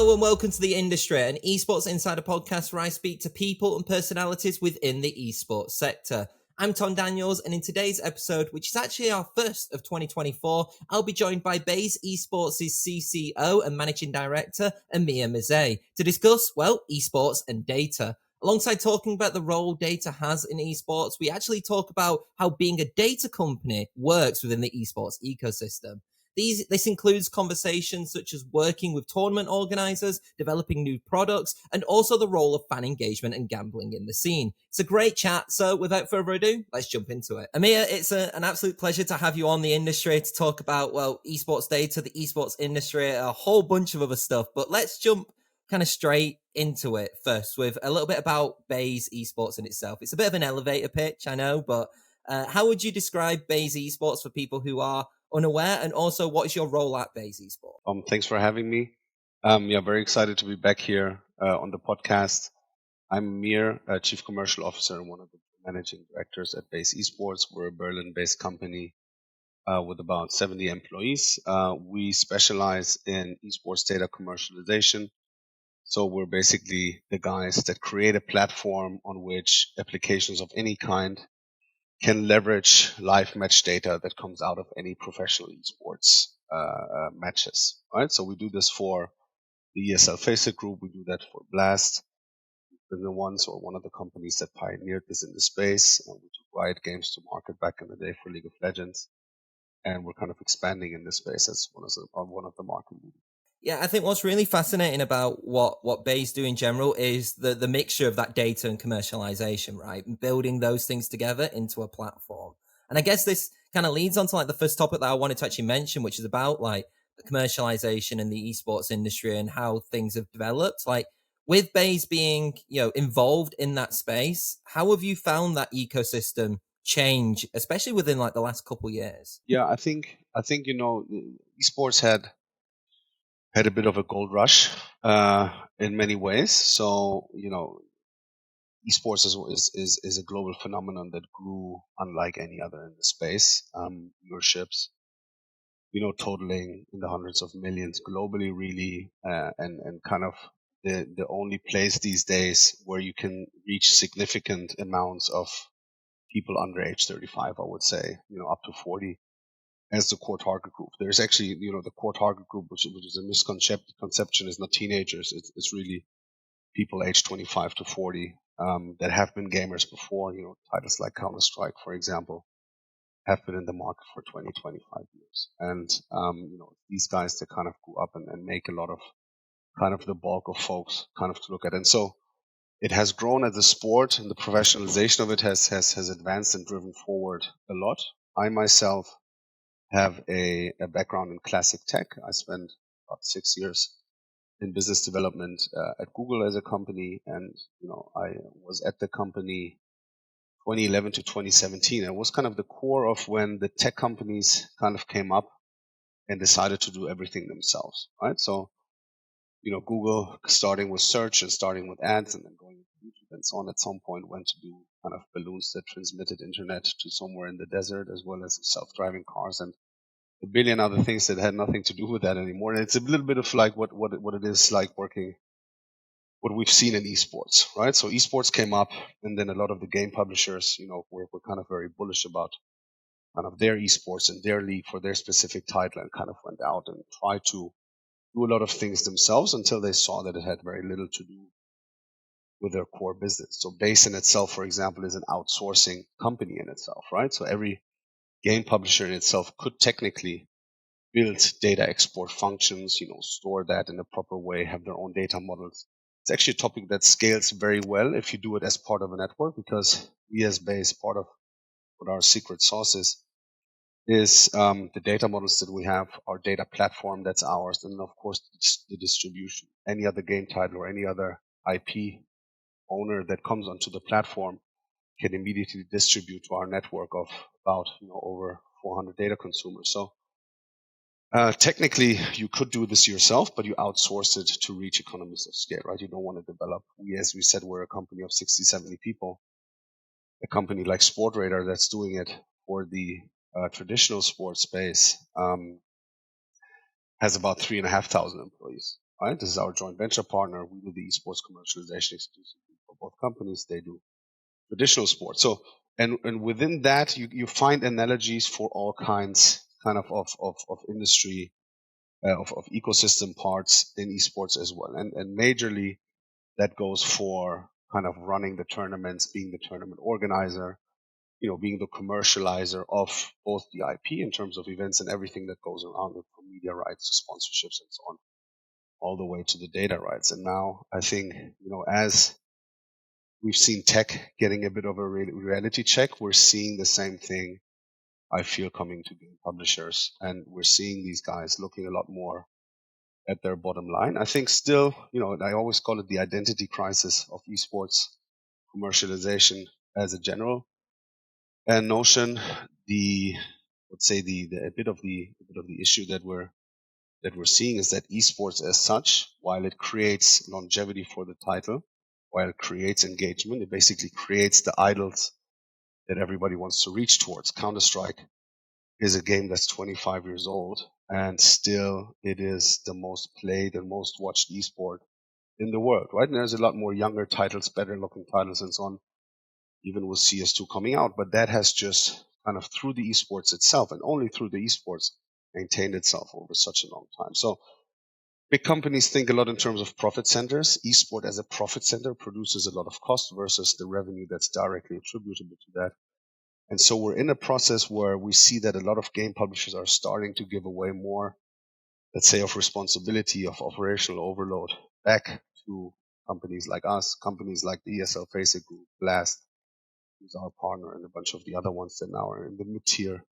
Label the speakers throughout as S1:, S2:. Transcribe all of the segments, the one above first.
S1: Hello and welcome to The Industry, an Esports Insider podcast where I speak to people and personalities within the esports sector. I'm Tom Daniels, and in today's episode, which is actually our first of 2024, I'll be joined by Bayes Esports' CCO and Managing Director, Amir Mizaee, to discuss, esports and data. Alongside talking about the role data has in esports, we actually talk about how being a data company works within the esports ecosystem. This includes conversations such as working with tournament organizers, developing new products, and also the role of fan engagement and gambling in the scene. It's a great chat, so without further ado, let's jump into it. Amir, it's an absolute pleasure to have you on The Industry to talk about, esports data, the esports industry, a whole bunch of other stuff, but let's jump kind of straight into it first with a little bit about Bayes Esports in itself. It's a bit of an elevator pitch, I know, but how would you describe Bayes Esports for people who are unaware, and also what is your role at Bayes Esports?
S2: Thanks for having me. Very excited to be back here on the podcast. I'm Amir, Chief Commercial Officer and one of the managing directors at Bayes Esports. We're a Berlin-based company with about 70 employees. We specialize in esports data commercialization. So we're basically the guys that create a platform on which applications of any kind can leverage live match data that comes out of any professional esports matches, right? So we do this for the ESL Faceit Group. We do that for Blast. We're the ones or one of the companies that pioneered this in the space. We took Riot Games to market back in the day for League of Legends, and we're kind of expanding in this space as one of the market leaders.
S1: Yeah, I think what's really fascinating about what Bayes do in general is the mixture of that data and commercialization, right? And building those things together into a platform. And I guess this kind of leads on to like the first topic that I wanted to actually mention, which is about like the commercialization in the esports industry and how things have developed. Like with Bayes being, involved in that space, how have you found that ecosystem change, especially within like the last couple of years?
S2: Yeah, I think esports had a bit of a gold rush in many ways. So esports is a global phenomenon that grew unlike any other in the space. Viewerships, totaling in the hundreds of millions globally, really, and kind of the only place these days where you can reach significant amounts of people under age 35, I would say, up to 40 as the core target group. There's actually, the core target group, which is a misconception, is not teenagers. It's really people aged 25 to 40 that have been gamers before. Titles like Counter-Strike, for example, have been in the market for 20, 25 years. And, these guys that kind of grew up and make a lot of kind of the bulk of folks kind of to look at. And so it has grown as a sport, and the professionalization of it has advanced and driven forward a lot. I myself have a background in classic tech. I spent about 6 years in business development at Google as a company, and I was at the company 2011 to 2017. It was kind of the core of when the tech companies kind of came up and decided to do everything themselves, right? So, Google, starting with search and starting with ads and then going to YouTube and so on, at some point went to do kind of balloons that transmitted internet to somewhere in the desert, as well as self-driving cars and a billion other things that had nothing to do with that anymore. And it's a little bit of like what it is like working, what we've seen in esports, right? So esports came up, and then a lot of the game publishers, were kind of very bullish about kind of their esports and their league for their specific title, and kind of went out and tried to do a lot of things themselves until they saw that it had very little to do with their core business. So Bayes in itself, for example, is an outsourcing company in itself, right? So every game publisher in itself could technically build data export functions, store that in a proper way, have their own data models. It's actually a topic that scales very well if you do it as part of a network, because we as Bayes, part of what our secret sauce is the data models that we have, our data platform that's ours, and of course the distribution. Any other game title or any other IP owner that comes onto the platform can immediately distribute to our network of about over 400 data consumers. So technically, you could do this yourself, but you outsource it to reach economies of scale, right? You don't want to develop. As we said, we're a company of 60, 70 people. A company like Sportradar that's doing it for the traditional sports space has about 3,500 employees. right? This is our joint venture partner. We do the esports commercialization exclusively for both companies. They do traditional sports. So, and within that, you find analogies for all kinds of industry, of ecosystem parts in esports as well. And majorly that goes for kind of running the tournaments, being the tournament organizer, being the commercializer of both the IP in terms of events and everything that goes around it, from media rights to sponsorships and so on, all the way to the data rights. And now I think, as we've seen tech getting a bit of a reality check, we're seeing the same thing, I feel, coming to game publishers. And we're seeing these guys looking a lot more at their bottom line. I think still, I always call it the identity crisis of esports commercialization as a general notion. The let's say the a bit of the issue that we're seeing is that esports as such, while it creates longevity for the title, while it creates engagement, it basically creates the idols that everybody wants to reach towards. Counter-Strike is a game that's 25 years old, and still it is the most played and most watched esport in the world, right? And there's a lot more younger titles, better looking titles and so on, even with CS2 coming out. But that has just kind of, through the esports itself, and only through the esports, maintained itself over such a long time. So big companies think a lot in terms of profit centers. Esport as a profit center produces a lot of cost versus the revenue that's directly attributable to that. And so we're in a process where we see that a lot of game publishers are starting to give away more, let's say, of responsibility of operational overload back to companies like us, companies like the ESL Faceit Group, Blast, who's our partner, and a bunch of the other ones that now are in the mid-tier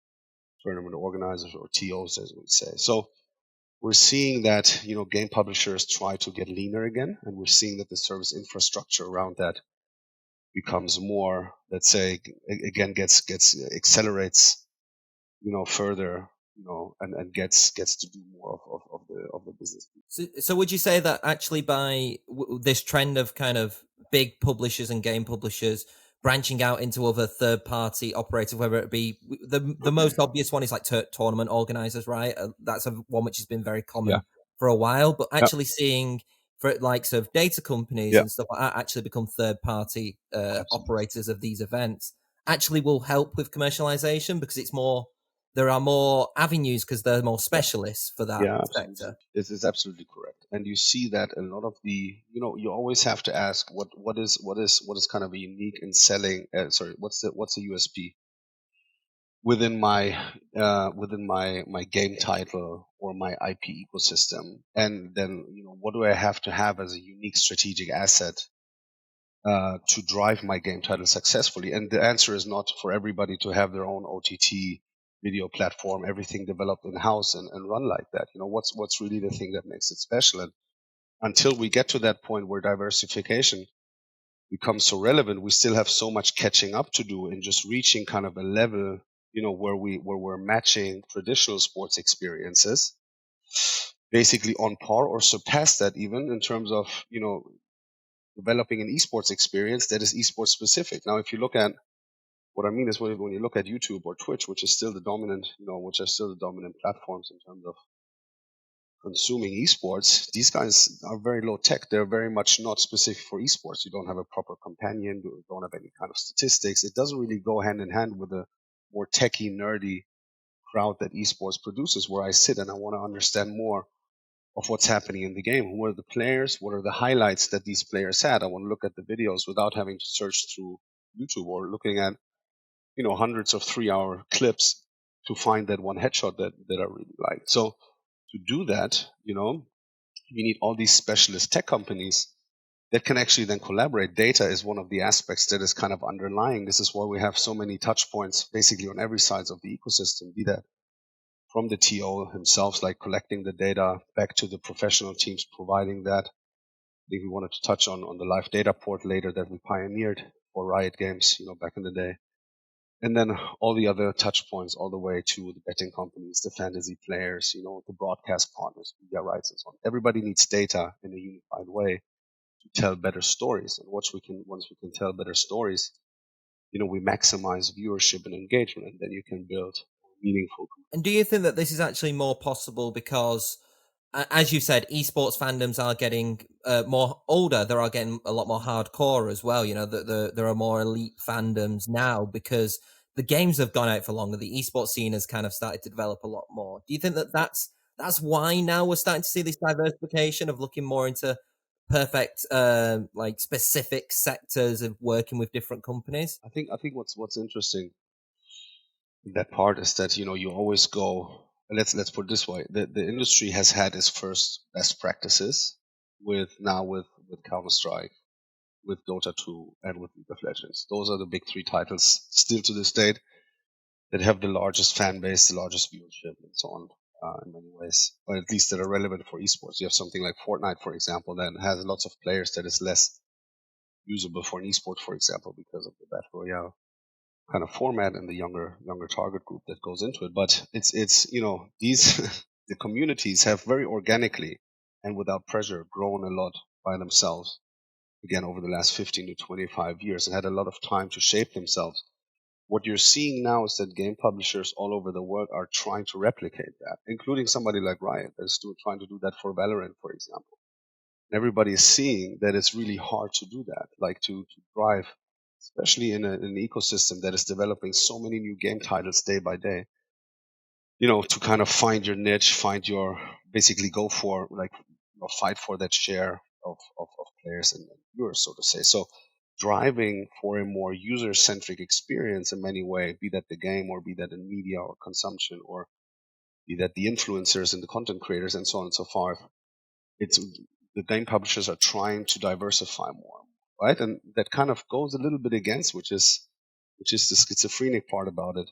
S2: tournament organizers, or TOs, as we say. So we're seeing that, game publishers try to get leaner again, and we're seeing that the service infrastructure around that becomes more, let's say, again, gets accelerates, further, and gets to do more of the business.
S1: So would you say that actually by this trend of kind of big publishers and game publishers branching out into other third-party operators, whether it be the most obvious one is like tournament organizers, right? That's one which has been very
S2: Yeah.
S1: common for a while, but
S2: Yeah.
S1: actually seeing for likes of data companies
S2: Yeah.
S1: and stuff like that actually become third-party operators of these events actually will help with commercialization, because there are more avenues because they're more specialists for that sector.
S2: This is absolutely correct, and you see that a lot of the, you always have to ask what is kind of a unique in selling. What's the USP within my game title or my IP ecosystem, and then what do I have to have as a unique strategic asset to drive my game title successfully? And the answer is not for everybody to have their own OTT video platform, everything developed in house and run like that. What's really the thing that makes it special? And until we get to that point where diversification becomes so relevant, we still have so much catching up to do in just reaching kind of a level, where we're matching traditional sports experiences basically on par or surpass that, even in terms of, developing an esports experience that is esports specific. Now, if you look at, what I mean is, when you look at YouTube or Twitch, which is still the dominant, which are still the dominant platforms in terms of consuming esports, these guys are very low tech. They're very much not specific for esports. You don't have a proper companion. You don't have any kind of statistics. It doesn't really go hand in hand with the more techie, nerdy crowd that esports produces, where I sit and I want to understand more of what's happening in the game. Who are the players? What are the highlights that these players had? I want to look at the videos without having to search through YouTube or looking at, hundreds of 3-hour clips to find that one headshot that I really like. So to do that, you need all these specialist tech companies that can actually then collaborate. Data is one of the aspects that is kind of underlying. This is why we have so many touch points basically on every side of the ecosystem, be that from the TO himself, like collecting the data, back to the professional teams providing that. I think we wanted to touch on the live data port later that we pioneered for Riot Games, back in the day. And then all the other touch points, all the way to the betting companies, the fantasy players, the broadcast partners, media rights and so on. Everybody needs data in a unified way to tell better stories. And once we can tell better stories, we maximize viewership and engagement, and then you can build meaningful.
S1: And do you think that this is actually more possible because as you said, esports fandoms are getting more older. They are getting a lot more hardcore as well. You know, there are more elite fandoms now because the games have gone out for longer. The esports scene has kind of started to develop a lot more. Do you think that that's why now we're starting to see this diversification of looking more into perfect, like specific sectors of working with different companies?
S2: I think what's interesting in that part is that you always go. Let's put it this way: the industry has had its first best practices with Counter Strike, with Dota 2, and with League of Legends. Those are the big three titles still to this date that have the largest fan base, the largest viewership, and so on. In many ways, or at least that are relevant for esports. You have something like Fortnite, for example, that has lots of players that is less usable for an esport, for example, because of the battle royale kind of format and the younger target group that goes into it. But it's these the communities have very organically and without pressure grown a lot by themselves again over the last 15 to 25 years and had a lot of time to shape themselves. What you're seeing now is that game publishers all over the world are trying to replicate that, including somebody like Riot that is still trying to do that for Valorant, for example. Everybody is seeing that it's really hard to do that, like to drive, especially in an ecosystem that is developing so many new game titles day by day. To kind of find your niche, find your basically go for like fight for that share of players and viewers, so to say. So driving for a more user centric experience in many ways, be that the game or be that in media or consumption or be that the influencers and the content creators and so on and so forth. It's the game publishers are trying to diversify more, right? And that kind of goes a little bit against, which is the schizophrenic part about it,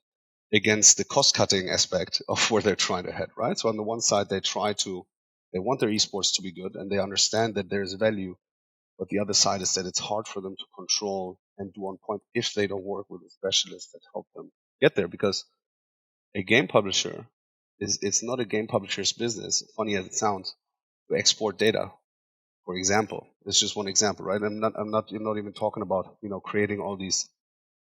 S2: against the cost cutting aspect of where they're trying to head, right? So on the one side, they want their esports to be good and they understand that there's value, but the other side is that it's hard for them to control and do on point if they don't work with a specialist that help them get there, because a game publisher it's not a game publisher's business, funny as it sounds, to export data, for example. It's just one example, right? I'm not even talking about creating all these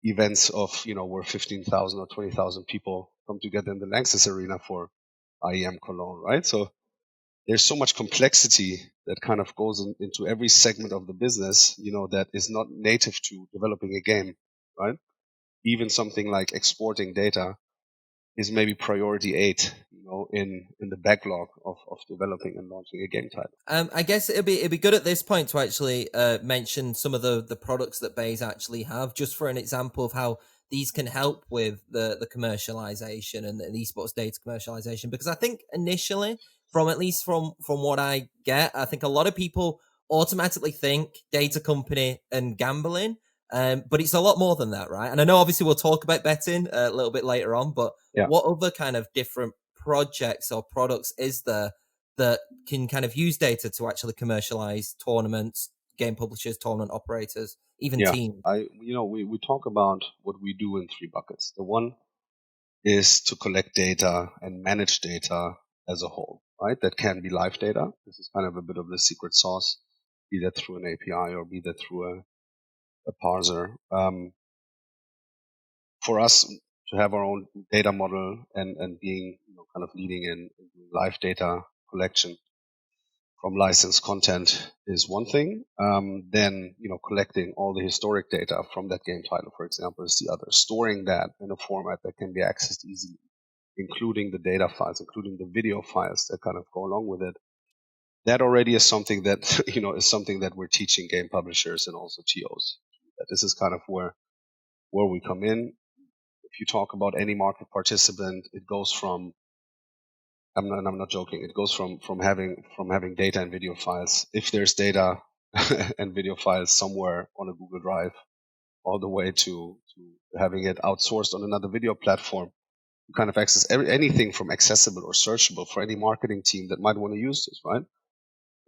S2: events of where 15,000 or 20,000 people come together in the Lanxess Arena for IEM Cologne, right? So there's so much complexity that kind of goes into every segment of the business, that is not native to developing a game, right? Even something like exporting data is maybe priority 8, in the backlog of developing and launching a game title.
S1: I guess it'd be good at this point to actually mention some of the products that Bayes actually have, just for an example of how these can help with the commercialization and the esports data commercialization. Because I think initially, from at least from what I get, I think a lot of people automatically think data company and gambling. But it's a lot more than that, right? And I know obviously we'll talk about betting a little bit later on, but
S2: Yeah.
S1: what other kind of different projects or products is there that can kind of use data to actually commercialize tournaments, game publishers, tournament operators, even
S2: Yeah.
S1: teams?
S2: We talk about what we do in 3 buckets. The one is to collect data and manage data as a whole, right? That can be live data. This is kind of a bit of the secret sauce, be that through an API or be that through a parser. For us to have our own data model and being kind of leading in live data collection from licensed content is one thing. Then collecting all the historic data from that game title, for example, is the other. Storing that in a format that can be accessed easily, including the data files, including the video files that kind of go along with it. That already is something that is something that we're teaching game publishers and also TOs. That this is kind of where we come in. If you talk about any market participant, it goes from I'm not joking. It goes from having data and video files. If there's data and video files somewhere on a Google Drive, all the way to having it outsourced on another video platform, you kind of access anything from accessible or searchable for any marketing team that might want to use this, right?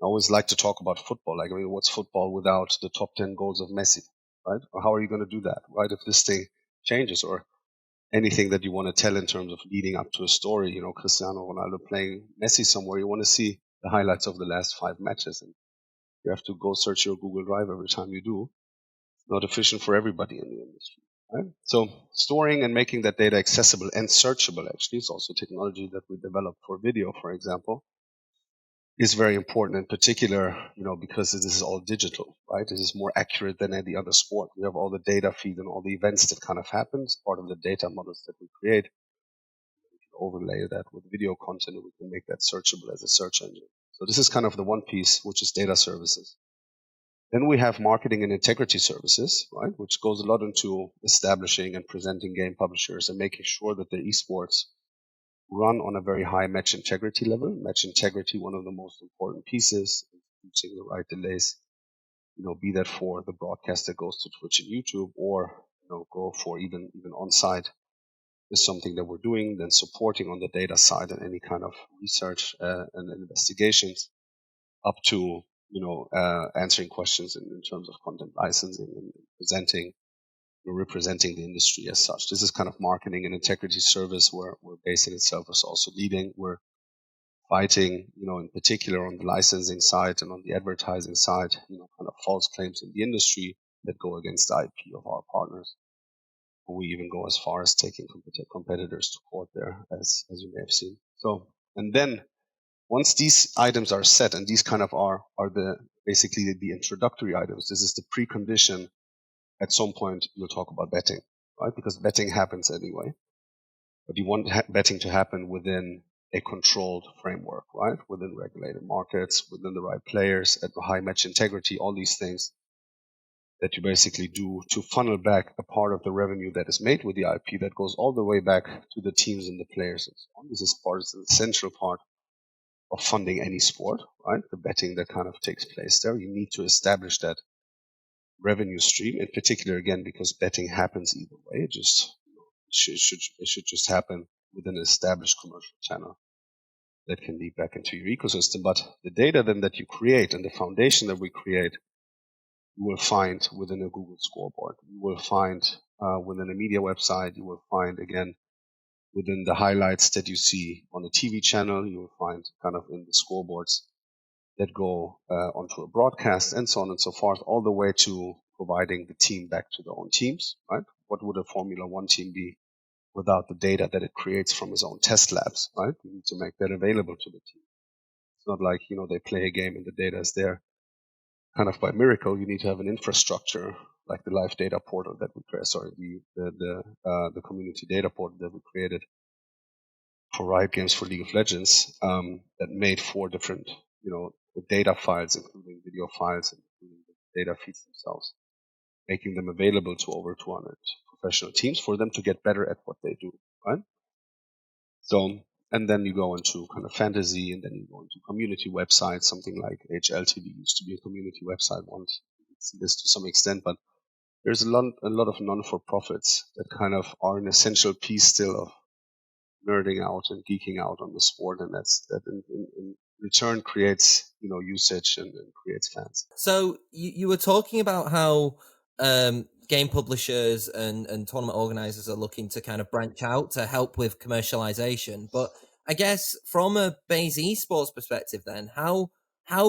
S2: I always like to talk about football. Like, I mean, what's football without the top 10 goals of Messi, right? Or how are you going to do that, right? If this thing changes, or anything that you want to tell in terms of leading up to a story, Cristiano Ronaldo playing Messi somewhere, you want to see the highlights of the last 5 matches, and you have to go search your Google Drive every time you do. It's not efficient for everybody in the industry, right? So storing and making that data accessible and searchable actually is also technology that we developed for video, for example. is very important, in particular, because this is all digital, right? This is more accurate than any other sport. We have all the data feed and all the events that kind of happens, part of the data models that we create. We can overlay that with video content, and we can make that searchable as a search engine. So this is kind of the one piece, which is data services. Then we have marketing and integrity services, right, which goes a lot into establishing and presenting game publishers and making sure that the esports run on a very high match integrity level. Match integrity, one of the most important pieces, using the right delays, be that for the broadcast that goes to Twitch and YouTube, or go for even on site is something that we're doing. Then supporting on the data side and any kind of research and investigations, up to answering questions in terms of content licensing and presenting, representing the industry as such. This is kind of marketing and integrity service where Bayes itself is also leading. We're fighting, in particular on the licensing side and on the advertising side, kind of false claims in the industry that go against the IP of our partners. We even go as far as taking competitors to court there, as you may have seen. So, and then once these items are set, and these kind of are the basically the introductory items, this is the precondition. At some point, you'll talk about betting, right? Because betting happens anyway, but you want betting to happen within a controlled framework, right? Within regulated markets, within the right players, at the high match integrity, all these things that you basically do to funnel back a part of the revenue that is made with the IP that goes all the way back to the teams and the players and so on. This is an essential part of funding any sport, right? The betting that kind of takes place there. You need to establish that revenue stream, in particular, again, because betting happens either way. It should just happen with an established commercial channel that can lead back into your ecosystem. But the data then that you create and the foundation that we create, you will find within a Google scoreboard. You will find within a media website. You will find, again, within the highlights that you see on a TV channel. You will find kind of in the scoreboards that go onto a broadcast, and so on and so forth, all the way to providing the team back to their own teams, right? What would a Formula One team be without the data that it creates from its own test labs, right? You need to make that available to the team. It's not like, they play a game and the data is there kind of by miracle. You need to have an infrastructure like the live data portal that we created, the community data portal that we created for Riot Games for League of Legends, that made 4 different, the data files, including video files, including the data feeds themselves, making them available to over 200 professional teams for them to get better at what they do, right? So, and then you go into kind of fantasy, and then you go into community websites, something like HLTV used to be a community website once. You see this to some extent, but there's a lot of non-for-profits that kind of are an essential piece still of nerding out and geeking out on the sport, and that in return creates usage and creates fans.
S1: So you were talking about how game publishers and tournament organizers are looking to kind of branch out to help with commercialization, but I guess from a Bayes Esports perspective, then how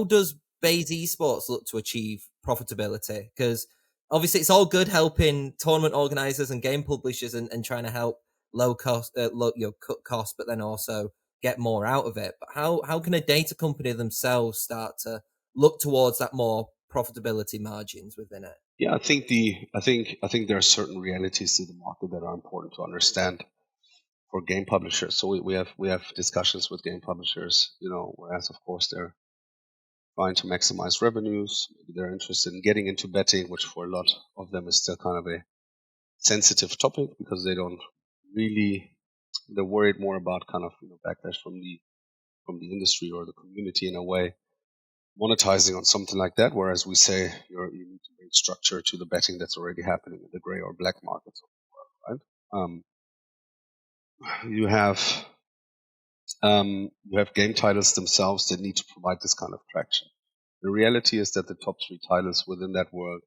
S1: does Bayes Esports look to achieve profitability? Because obviously it's all good helping tournament organizers and game publishers and trying to help low cost, cut costs, but then also get more out of it. But how can a data company themselves start to look towards that more profitability margins within it?
S2: Yeah, I think there are certain realities to the market that are important to understand for game publishers. So we have discussions with game publishers, whereas of course they're trying to maximize revenues. Maybe they're interested in getting into betting, which for a lot of them is still kind of a sensitive topic because they don't really, they're worried more about kind of backlash from the industry or the community in a way, monetizing on something like that. Whereas we say you need to bring structure to the betting that's already happening in the gray or black markets, right? You have game titles themselves that need to provide this kind of traction. The reality is that the top 3 titles within that world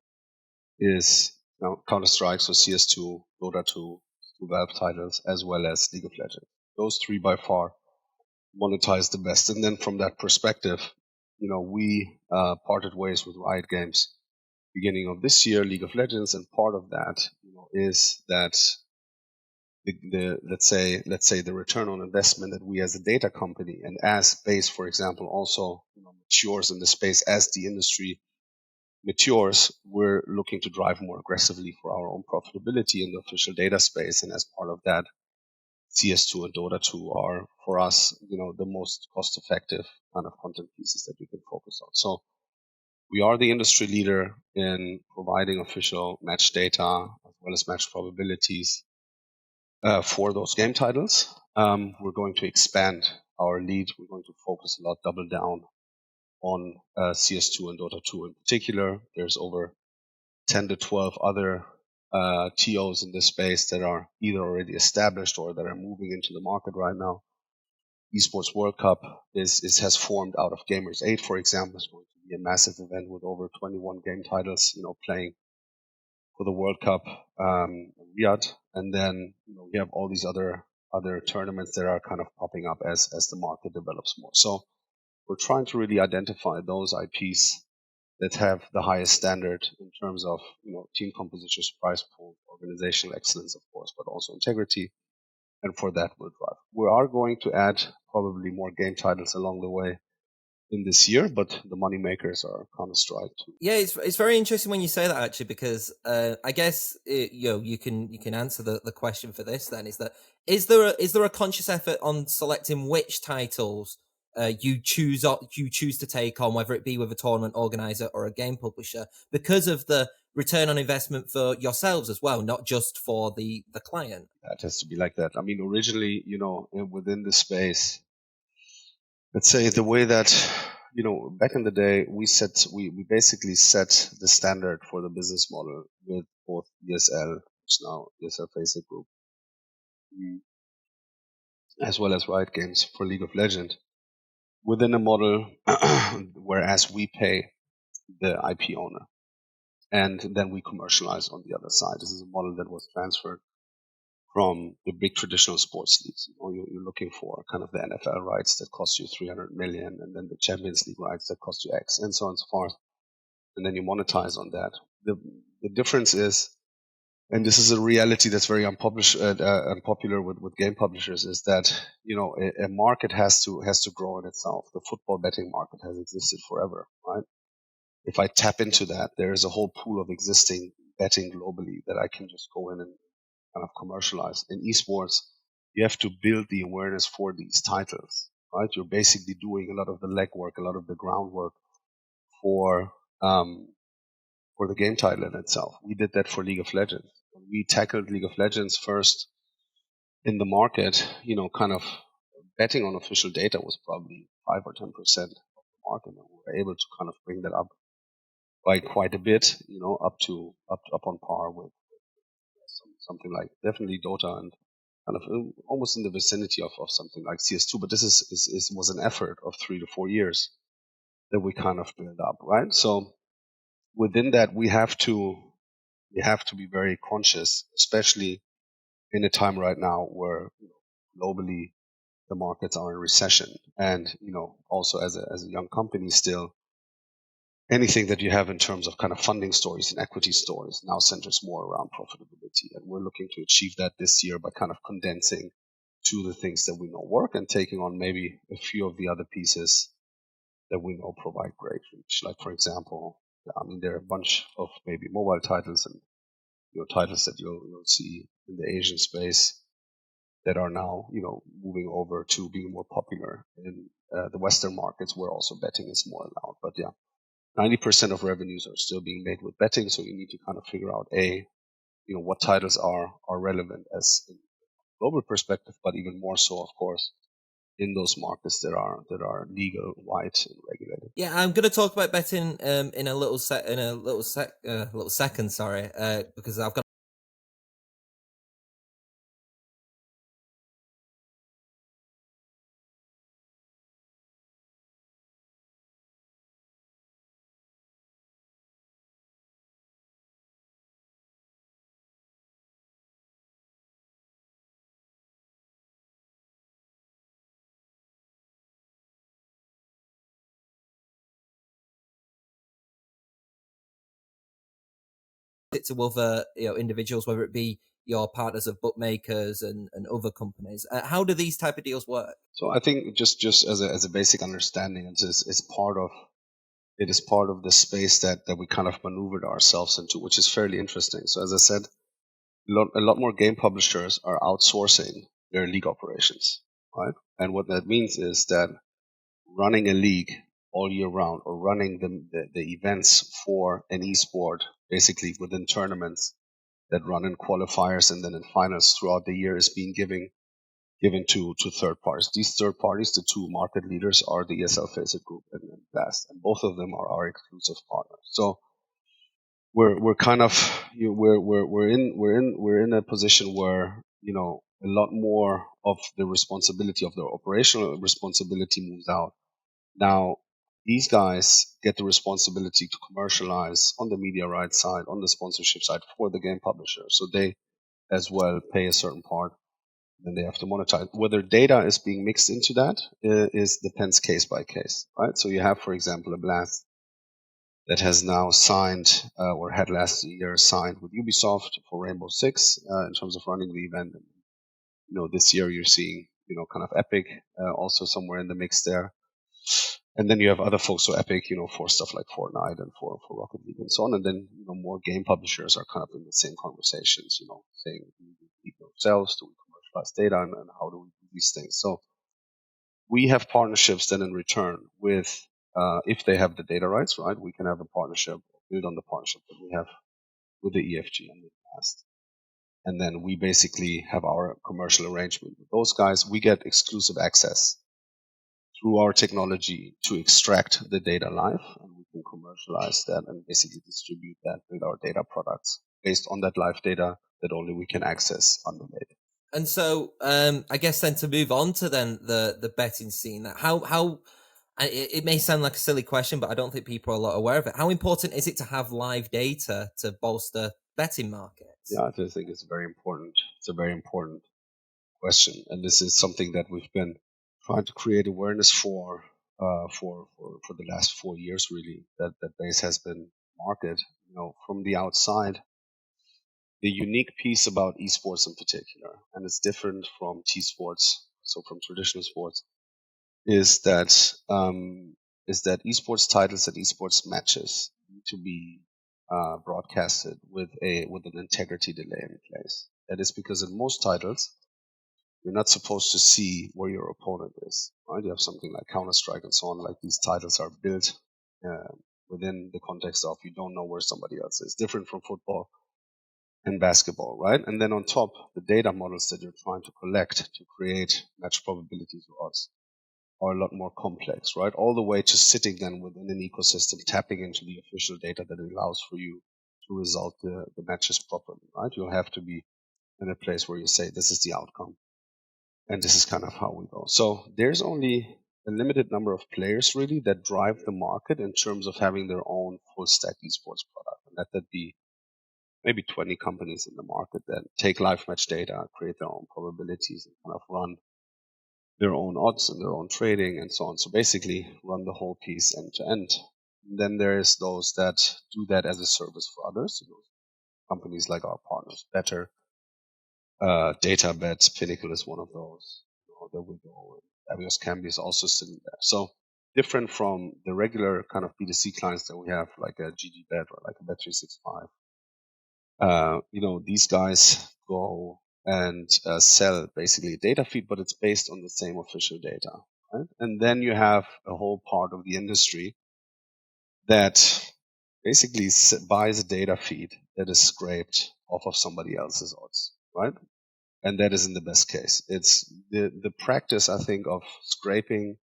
S2: is Counter-Strike, so CS2, Dota 2, 2 Valve titles, as well as League of Legends. Those 3 by far monetize the best. And then from that perspective, we parted ways with Riot Games beginning of this year, League of Legends, and part of that is that let's say the return on investment that we as a data company and as Bayes, for example, also matures in the space as the industry matures, we're looking to drive more aggressively for our own profitability in the official data space, and as part of that, CS2 and Dota 2 are for us, the most cost-effective kind of content pieces that we can focus on. So we are the industry leader in providing official match data as well as match probabilities for those game titles. We're going to expand our lead. We're going to focus a lot, double down on CS2 and Dota 2 in particular. There's over 10 to 12 other TOs in this space that are either already established or that are moving into the market right now. Esports World Cup has formed out of Gamers 8, for example. It's going to be a massive event with over 21 game titles, playing for the World Cup in Riyadh. And then we have all these other tournaments that are kind of popping up as the market develops more. So we're trying to really identify those IPs that have the highest standard in terms of team composition, prize pool, organizational excellence, of course, but also integrity. And for that, we'll drive. We are going to add probably more game titles along the way in this year, but the money makers are Counter Strike too.
S1: Yeah, it's very interesting when you say that, actually, because I guess you can answer the question for this. Then is there a conscious effort on selecting which titles you choose to take on, whether it be with a tournament organizer or a game publisher, because of the return on investment for yourselves as well, not just for the client?
S2: That has to be like that. I mean, originally, within the space, let's say the way that back in the day, we basically set the standard for the business model with both ESL, which is now ESL Faceit Group, as well as Riot Games for League of Legends, within a model whereas we pay the IP owner and then we commercialize on the other side. This is a model that was transferred from the big traditional sports leagues. You're looking for kind of the NFL rights that cost you 300 million, and then the Champions League rights that cost you X, and so on and so forth. And then you monetize on that. The difference is, and this is a reality that's very unpopular with game publishers, is that a market has to grow in itself. The football betting market has existed forever, right? If I tap into that, there is a whole pool of existing betting globally that I can just go in and kind of commercialize. In esports, you have to build the awareness for these titles, right? You're basically doing a lot of the legwork, a lot of the groundwork for the game title in itself. We did that for League of Legends. When we tackled League of Legends first in the market, kind of betting on official data was probably 5 or 10% of the market, and we were able to kind of bring that up by quite a bit, up on par with something like definitely Dota and kind of almost in the vicinity of something like CS2. But this was an effort of 3 to 4 years that we kind of built up, right? So within that, we have to be very conscious, especially in a time right now where globally the markets are in recession, and also as a young company still, anything that you have in terms of kind of funding stories and equity stories now centers more around profitability. And we're looking to achieve that this year by kind of condensing to the things that we know work and taking on maybe a few of the other pieces that we know provide great reach. Like, for example, there are a bunch of maybe mobile titles and titles that you'll see in the Asian space that are now moving over to being more popular in the Western markets where also betting is more allowed. But yeah, 90% of revenues are still being made with betting, so you need to kind of figure out what titles are relevant as in global perspective, but even more so, of course, in those markets that are legal, white, and regulated.
S1: Yeah, I'm going to talk about betting in a little second. Sorry, because I've got it to other individuals, whether it be your partners of bookmakers and other companies? How do these type of deals work?
S2: So I think just as a basic understanding, it's part of the space that we kind of maneuvered ourselves into, which is fairly interesting. So as I said, a lot more game publishers are outsourcing their league operations, right? And what that means is that running a league all year round, or running the events for an esport, basically within tournaments that run in qualifiers and then in finals throughout the year, is being given to third parties. These third parties, the two market leaders, are the ESL Faceit Group and Blast, and both of them are our exclusive partners. So we're kind of we're in a position where a lot more of the responsibility of the operational responsibility moves out. Now these guys get the responsibility to commercialize on the media rights side, on the sponsorship side for the game publisher. So they as well pay a certain part, then they have to monetize. Whether data is being mixed into that is depends case by case, right? So you have, for example, a Blast that has now signed or had last year signed with Ubisoft for Rainbow Six in terms of running the event. And, this year you're seeing kind of Epic also somewhere in the mix there. And then you have other folks, so Epic, for stuff like Fortnite and for Rocket League and so on. And then more game publishers are kind of in the same conversations, saying, do we league ourselves, do we commercialize data, and how do we do these things? So we have partnerships then in return with, if they have the data rights, right, we can have a partnership, build on the partnership that we have with the EFG and the past. And then we basically have our commercial arrangement with those guys. We get exclusive access through our technology to extract the data live, and we can commercialize that and basically distribute that with our data products based on that live data that only we can access undelayed.
S1: And so, I guess then to move on to then the betting scene, how it may sound like a silly question, but I don't think people are a lot aware of it. How important is it to have live data to bolster betting markets?
S2: Yeah, I think it's very important. It's a very important question, and this is something that we've been trying to create awareness for the last 4 years, really. That Bayes has been marketed, from the outside. The unique piece about esports in particular, and it's different from T-sports, so from traditional sports, is that esports titles and esports matches need to be broadcasted with an integrity delay in place. That is because in most titles, you're not supposed to see where your opponent is. Right? You have something like Counter-Strike and so on. Like these titles are built within the context of you don't know where somebody else is. Different from football and basketball, right? And then on top, the data models that you're trying to collect to create match probabilities or odds are a lot more complex, right? All the way to sitting then within an ecosystem, tapping into the official data that allows for you to result the matches properly, right? You'll have to be in a place where you say, this is the outcome. And this is kind of how we go. So there's only a limited number of players really that drive the market in terms of having their own full stack esports product. And let that be maybe 20 companies in the market that take live match data, create their own probabilities, and kind of run their own odds and their own trading and so on. So basically run the whole piece end to end. Then there's those that do that as a service for others. Companies like our partners, Better, Data Bets, Pinnacle is one of those. There we go. Avios Cambi is also sitting there. So different from the regular kind of B2C clients that we have, like a GGBet or like a Bet365. These guys go and sell basically a data feed, but it's based on the same official data, right? And then you have a whole part of the industry that basically buys a data feed that is scraped off of somebody else's odds, right? And that isn't the best case. It's the practice, I think, of scraping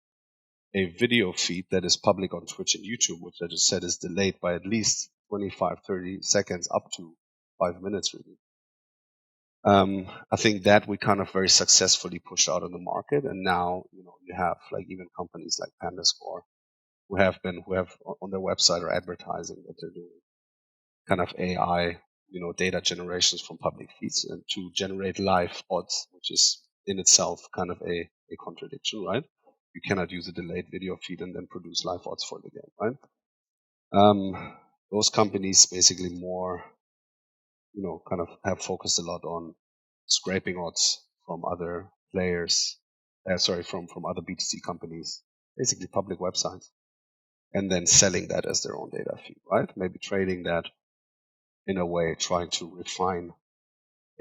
S2: a video feed that is public on Twitch and YouTube, which I just said is delayed by at least 25, 30 seconds up to 5 minutes, really. I think that we kind of very successfully pushed out on the market, and now you have like even companies like PandaScore who have on their website or advertising that they're doing kind of AI, data generations from public feeds and to generate live odds, which is in itself kind of a contradiction, right? You cannot use a delayed video feed and then produce live odds for the game, right? Those companies basically more kind of have focused a lot on scraping odds from other players, from other B2C companies, basically public websites, and then selling that as their own data feed, right? Maybe trading that in a way, trying to refine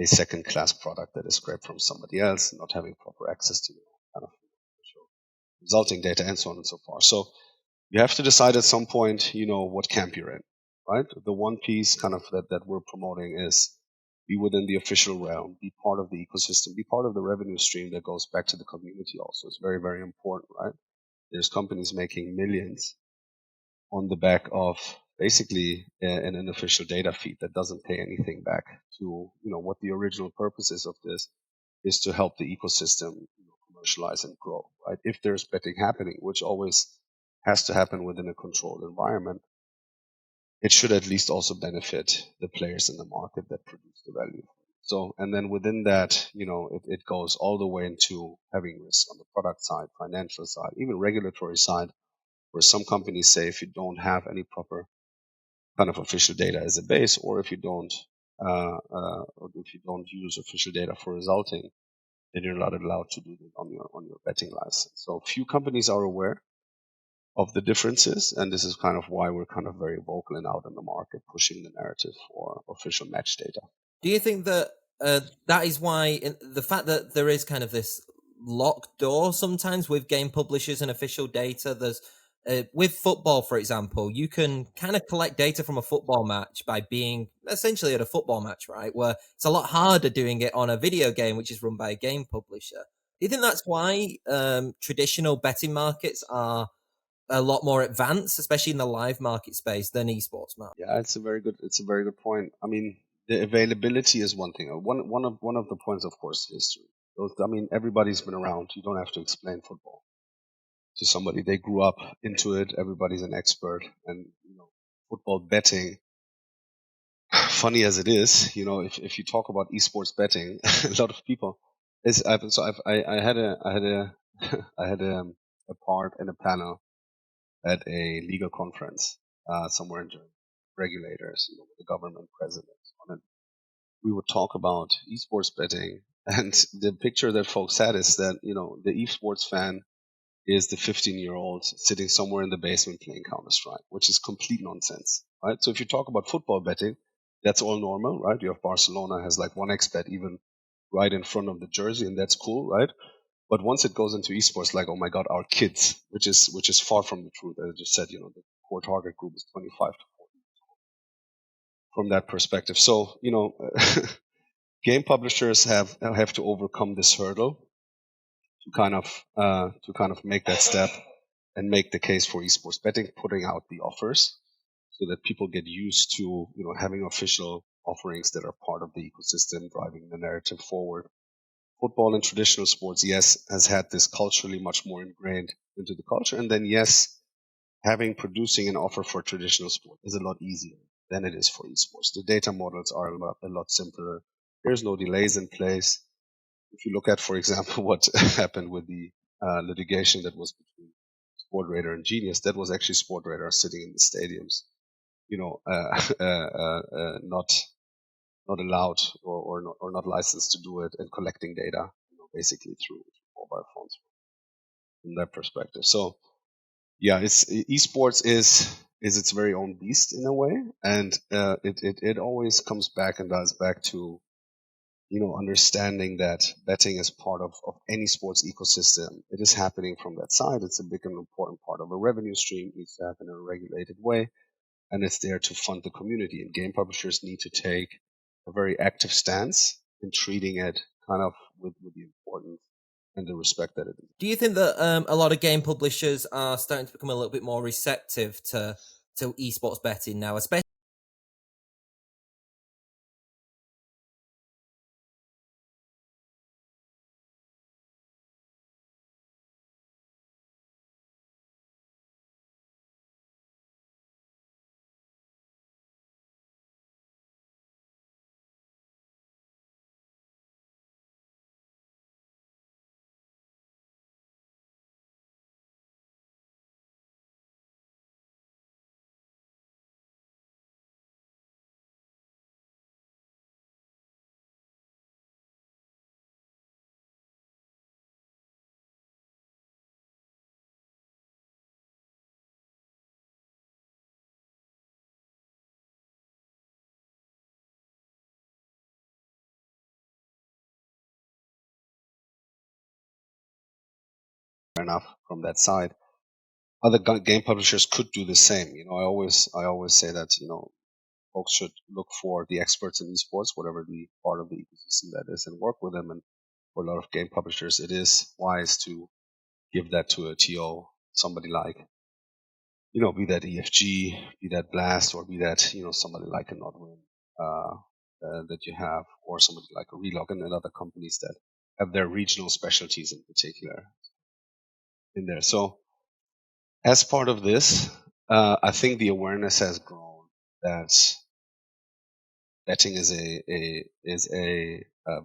S2: a second class product that is scraped from somebody else, not having proper access to kind of resulting data and so on and so forth. So you have to decide at some point, what camp you're in, right? The one piece kind of that we're promoting is be within the official realm, be part of the ecosystem, be part of the revenue stream that goes back to the community also. It's very, very important, right? There's companies making millions on the back of basically an unofficial data feed that doesn't pay anything back to, what the original purpose is of this is to help the ecosystem commercialize and grow, right? If there's betting happening, which always has to happen within a controlled environment, it should at least also benefit the players in the market that produce the value. So, and then within that, it goes all the way into having risk on the product side, financial side, even regulatory side, where some companies say if you don't have any proper kind of official data as a base, or if you don't, or if you don't use official data for resulting, then you're not allowed to do that on your betting license. So few companies are aware of the differences, and this is kind of why we're kind of very vocal and out in the market pushing the narrative for official match data.
S1: Do you think that that is why the fact that there is kind of this locked door sometimes with game publishers and official data? There's with football, for example, you can kind of collect data from a football match by being essentially at a football match, right? Where it's a lot harder doing it on a video game, which is run by a game publisher. Do you think that's why traditional betting markets are a lot more advanced, especially in the live market space, than esports market?
S2: Yeah, it's a very good point. I mean, the availability is one thing. One of the points, of course, history. I mean, everybody's been around. You don't have to explain football to somebody. They grew up into it. Everybody's an expert, and football betting. Funny as it is, if you talk about esports betting, a lot of people is I had a I had a part in a panel at a legal conference somewhere in Germany, regulators, with the government president on it. We would talk about esports betting, and the picture that folks had is that the esports fan is the 15-year-old sitting somewhere in the basement playing Counter-Strike, which is complete nonsense, right? So if you talk about football betting, that's all normal, right? You have Barcelona has like 1xBet even right in front of the jersey, and that's cool, right? But once it goes into esports, like, oh my God, our kids, which is far from the truth. As I just said, the core target group is 25 to 40 from that perspective. So, game publishers have to overcome this hurdle to kind of make that step and make the case for esports betting, putting out the offers so that people get used to having official offerings that are part of the ecosystem, driving the narrative forward. Football in traditional sports, yes, has had this culturally much more ingrained into the culture, and then yes, producing an offer for traditional sport is a lot easier than it is for esports. The data models are a lot simpler. There's no delays in place. If you look at, for example, what happened with the litigation that was between Sportradar and Genius, that was actually Sportradar sitting in the stadiums, not allowed or not licensed to do it and collecting data, basically through mobile phones from that perspective. So yeah, it's esports is its very own beast in a way, and it always comes back and dials back to understanding that betting is part of any sports ecosystem. It is happening from that side. It's a big and important part of a revenue stream. It needs to happen in a regulated way, and it's there to fund the community. And game publishers need to take a very active stance in treating it kind of with the importance and the respect that it is.
S1: Do you think that a lot of game publishers are starting to become a little bit more receptive to esports betting now, especially?
S2: enough from that side. Other game publishers could do the same. I always say that folks should look for the experts in esports, whatever the part of the ecosystem that is, and work with them. And for a lot of game publishers, it is wise to give that to a TO, somebody like, be that EFG, be that Blast, or be that, somebody like a Nodwin that you have, or somebody like a Relog and other companies that have their regional specialties in particular in there. So as part of this, I think the awareness has grown that betting is a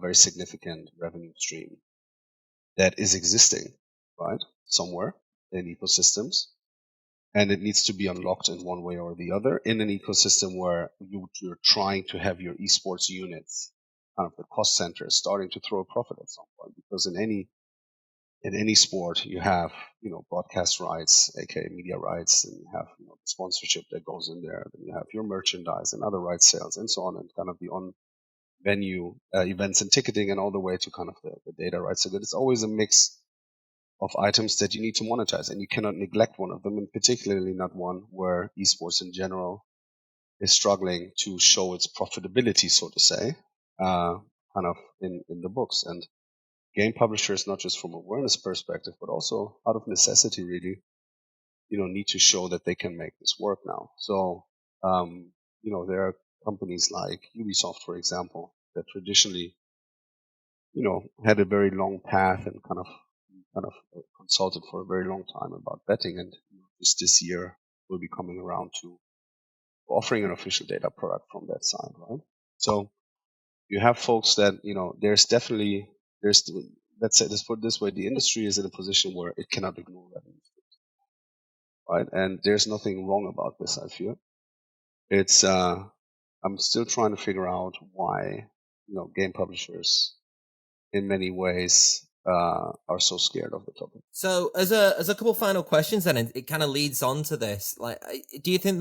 S2: very significant revenue stream that is existing, right, somewhere in ecosystems, and it needs to be unlocked in one way or the other in an ecosystem where you're trying to have your esports units, kind of the cost center, starting to throw a profit at some point. Because in any sport, you have broadcast rights, aka media rights, and you have the sponsorship that goes in there. Then you have your merchandise and other rights sales and so on, and kind of the on venue events and ticketing, and all the way to kind of the data rights. So that it's always a mix of items that you need to monetize, and you cannot neglect one of them, and particularly not one where esports in general is struggling to show its profitability, so to say, kind of in the books. And game publishers, not just from awareness perspective, but also out of necessity, really, need to show that they can make this work now. So, there are companies like Ubisoft, for example, that traditionally, had a very long path and kind of consulted for a very long time about betting, and just this year will be coming around to offering an official data product from that side, right? So you have folks that there's let's say this put it this way, the industry is in a position where it cannot ignore revenue, right? And there's nothing wrong about this. I feel it's I'm still trying to figure out why game publishers in many ways are so scared of the topic.
S1: So, as a couple final questions, then it kind of leads on to this. Like, do you think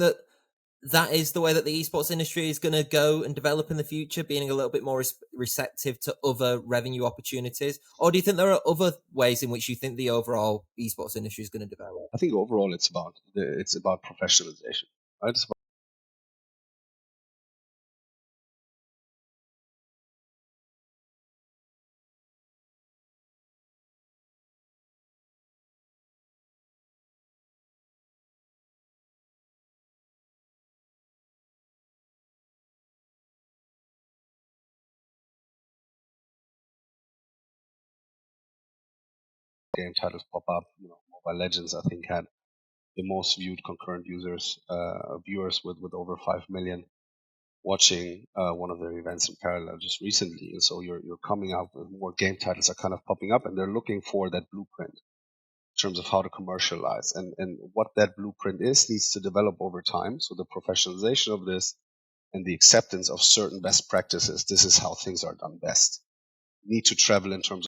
S1: that is the way that the esports industry is going to go and develop in the future, being a little bit more receptive to other revenue opportunities? Or do you think there are other ways in which you think the overall esports industry is going to develop?
S2: I think overall it's about professionalization, right? It's about game titles pop up. Mobile Legends, I think, had the most viewed concurrent viewers with over 5 million watching one of their events in parallel just recently. And so you're coming out with more game titles are kind of popping up, and they're looking for that blueprint in terms of how to commercialize, and what that blueprint is needs to develop over time. So the professionalization of this and the acceptance of certain best practices, this is how things are done best, need to travel in terms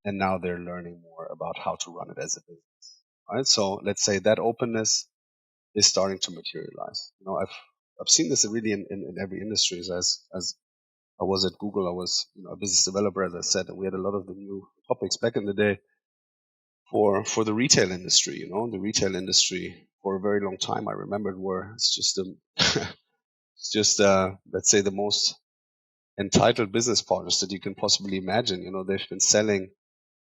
S2: and now they're learning more about how to run it as a business. Right? So let's say that openness is starting to materialize. I've seen this really in every industry. As I was at Google, I was a business developer, as I said, and we had a lot of the new topics back in the day for the retail industry. The retail industry for a very long time, I remembered, where it's just it's just let's say the most entitled business partners that you can possibly imagine. They've been selling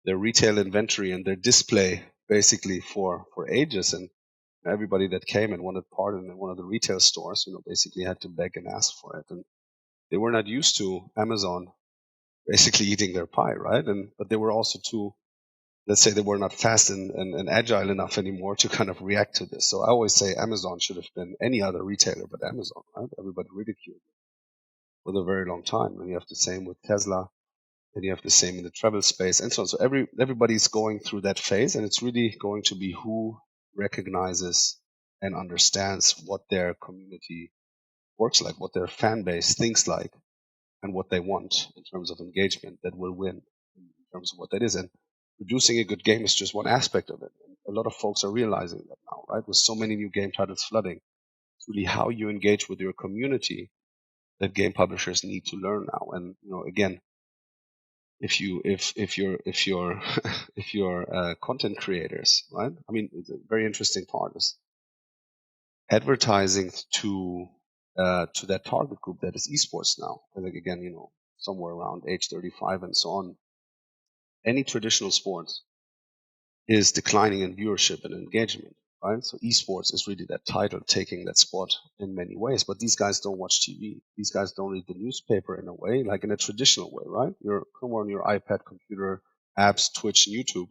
S2: their retail inventory and their display basically for ages, and everybody that came and wanted part in one of the retail stores, basically had to beg and ask for it, and they were not used to Amazon basically eating their pie, right? But they were also too, let's say, they were not fast and agile enough anymore to kind of react to this. So I always say Amazon should have been any other retailer but Amazon, right? Everybody ridiculed it for a very long time, and you have the same with Tesla. And you have the same in the travel space and so on. So everybody's going through that phase, and it's really going to be who recognizes and understands what their community works like, what their fan base thinks like, and what they want in terms of engagement, that will win in terms of what that is. And producing a good game is just one aspect of it. And a lot of folks are realizing that now, right? With so many new game titles flooding, it's really how you engage with your community that game publishers need to learn now. And again, if you're if you're content creators, right? I mean, it's a very interesting part is advertising to that target group that is esports now. I think again, somewhere around age 35 and so on. Any traditional sport is declining in viewership and engagement, right? So esports is really that title taking that spot in many ways. But these guys don't watch TV. These guys don't read the newspaper in a way, like in a traditional way, right? You're come on your iPad, computer, apps, Twitch, and YouTube.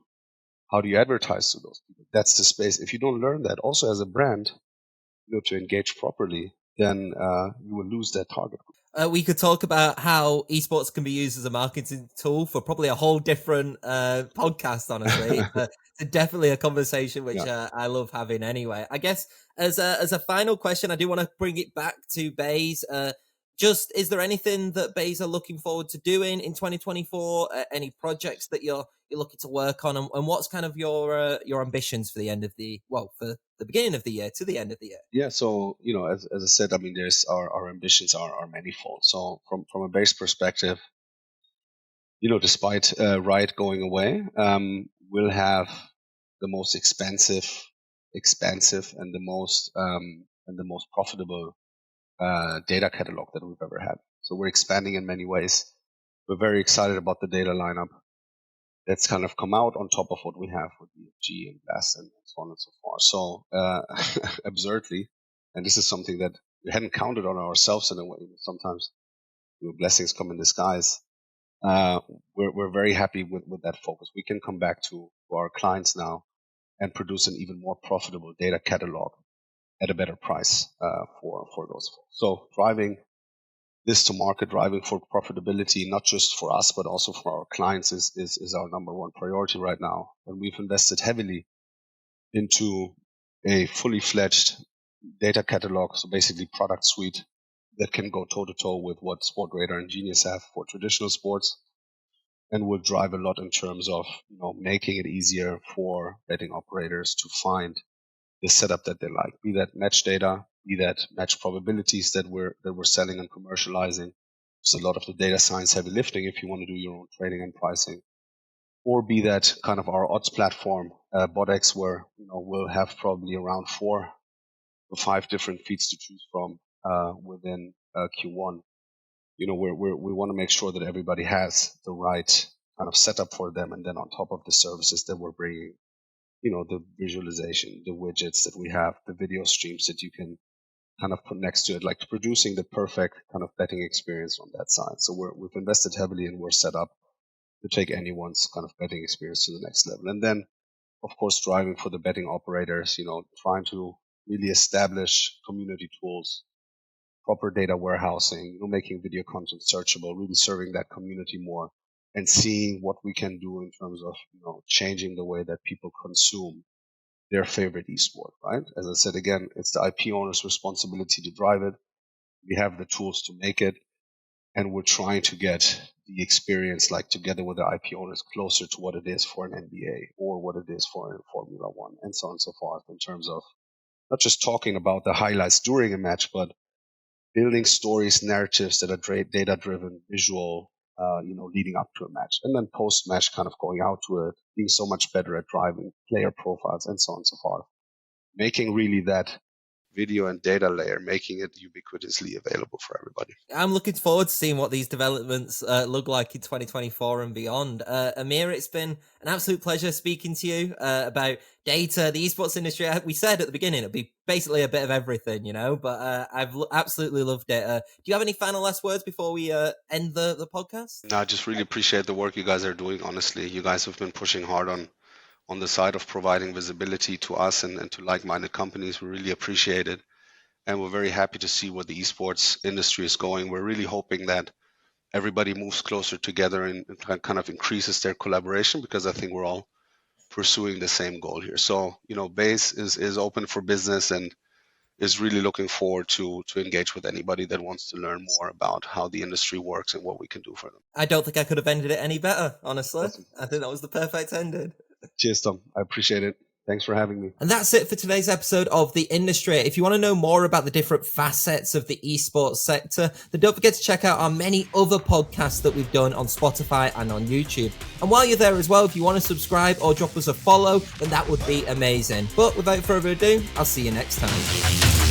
S2: How do you advertise to those people? That's the space. If you don't learn that, also as a brand, to engage properly, then you will lose that target group.
S1: We could talk about how esports can be used as a marketing tool for probably a whole different podcast. Honestly, it's definitely a conversation which I love having. Anyway, I guess as a final question, I do want to bring it back to Bayes. Just is there anything that Bayes are looking forward to doing in 2024? Any projects that you're looking to work on, and what's kind of your ambitions for the end of for the beginning of the year to the end of the year?
S2: Yeah, so as I said, I mean, there's our ambitions are manifold. So from a base perspective, despite Riot going away, we'll have the most expansive, and the most profitable data catalog that we've ever had. So we're expanding in many ways. We're very excited about the data lineup that's kind of come out on top of what we have with BFG and Blast and so on and so forth. So absurdly, and this is something that we hadn't counted on ourselves in a way. Sometimes blessings come in disguise. We're very happy with that focus. We can come back to our clients now and produce an even more profitable data catalog at a better price for those folks. So driving this to market, driving for profitability, not just for us, but also for our clients is our number one priority right now. And we've invested heavily into a fully fledged data catalog, so basically product suite that can go toe to toe with what Sportradar and Genius have for traditional sports, and will drive a lot in terms of making it easier for betting operators to find the setup that they like, be that match data, be that match probabilities that we're selling and commercializing. It's a lot of the data science heavy lifting if you want to do your own trading and pricing, or be that kind of our odds platform, BotX, where we'll have probably around 4 to 5 different feeds to choose from within Q1. We want to make sure that everybody has the right kind of setup for them, and then on top of the services that we're bringing, the visualization, the widgets that we have, the video streams that you can kind of put next to it, like producing the perfect kind of betting experience on that side. So we've invested heavily and we're set up to take anyone's kind of betting experience to the next level. And then, of course, driving for the betting operators, trying to really establish community tools, proper data warehousing, making video content searchable, really serving that community more, and seeing what we can do in terms of changing the way that people consume their favorite esport, right? As I said again, it's the IP owner's responsibility to drive it. We have the tools to make it, and we're trying to get the experience, like together with the IP owners, closer to what it is for an NBA or what it is for a Formula One, and so on and so forth, in terms of not just talking about the highlights during a match, but building stories, narratives that are data-driven, visual, leading up to a match, and then post-match kind of going out to it, being so much better at driving player profiles, and so on and so forth. Making really that video and data layer, making it ubiquitously available for everybody.
S1: I'm looking forward to seeing what these developments look like in 2024 and beyond. Amir, it's been an absolute pleasure speaking to you about data, the esports industry. We said at the beginning it'd be basically a bit of everything, but I've absolutely loved it. Do you have any final last words before we end the podcast?
S2: No, I just really appreciate the work you guys are doing. Honestly, you guys have been pushing hard on the side of providing visibility to us and to like-minded companies. We really appreciate it. And we're very happy to see where the esports industry is going. We're really hoping that everybody moves closer together and kind of increases their collaboration, because I think we're all pursuing the same goal here. So, Bayes is open for business and is really looking forward to engage with anybody that wants to learn more about how the industry works and what we can do for them.
S1: I don't think I could have ended it any better, honestly.
S2: Awesome.
S1: I think that was the perfect ending.
S2: Cheers, Tom. I appreciate it. Thanks for having me.
S1: And that's it for today's episode of The Industry. If you want to know more about the different facets of the esports sector, then don't forget to check out our many other podcasts that we've done on Spotify and on YouTube. And while you're there as well, if you want to subscribe or drop us a follow, then that would be amazing. But without further ado, I'll see you next time.